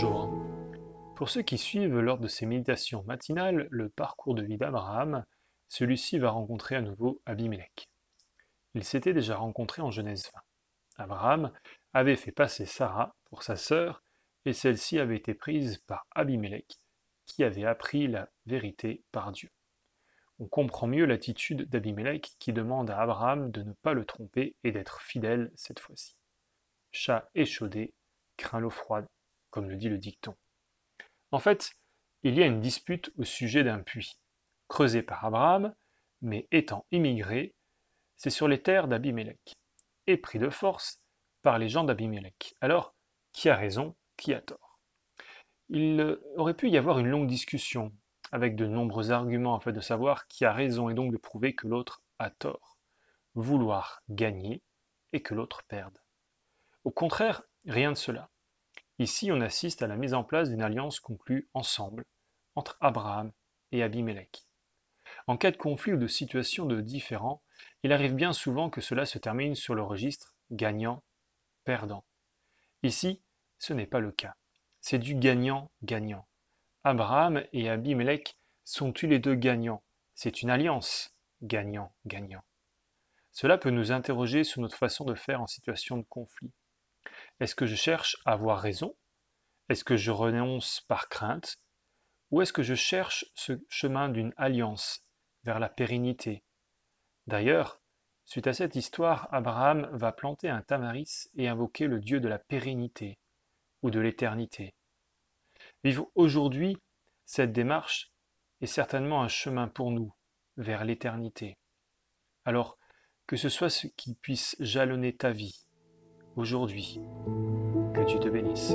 Bonjour. Pour ceux qui suivent lors de ces méditations matinales le parcours de vie d'Abraham, celui-ci va rencontrer à nouveau Abimélec. Ils s'étaient déjà rencontrés en Genèse 20. Abraham avait fait passer Sarah pour sa sœur et celle-ci avait été prise par Abimélec qui avait appris la vérité par Dieu. On comprend mieux l'attitude d'Abimélec qui demande à Abraham de ne pas le tromper et d'être fidèle cette fois-ci. Chat échaudé craint l'eau froide, comme le dit le dicton. En fait, il y a une dispute au sujet d'un puits, creusé par Abraham, mais étant immigré, c'est sur les terres d'Abimélec, et pris de force par les gens d'Abimélec. Alors, qui a raison, qui a tort? Il aurait pu y avoir une longue discussion, avec de nombreux arguments afin de savoir qui a raison et donc de prouver que l'autre a tort. Vouloir gagner et que l'autre perde. Au contraire, rien de cela. Ici, on assiste à la mise en place d'une alliance conclue ensemble entre Abraham et Abimélec. En cas de conflit ou de situation de différend, il arrive bien souvent que cela se termine sur le registre gagnant-perdant. Ici, ce n'est pas le cas. C'est du gagnant-gagnant. Abraham et Abimélec sont tous les deux gagnants. C'est une alliance gagnant-gagnant. Cela peut nous interroger sur notre façon de faire en situation de conflit. Est-ce que je cherche à avoir raison? Est-ce que je renonce par crainte? Ou est-ce que je cherche ce chemin d'une alliance vers la pérennité? D'ailleurs, suite à cette histoire, Abraham va planter un tamaris et invoquer le Dieu de la pérennité ou de l'éternité. Vivre aujourd'hui cette démarche est certainement un chemin pour nous vers l'éternité. Alors, que ce soit ce qui puisse jalonner ta vie aujourd'hui, que Dieu te bénisse.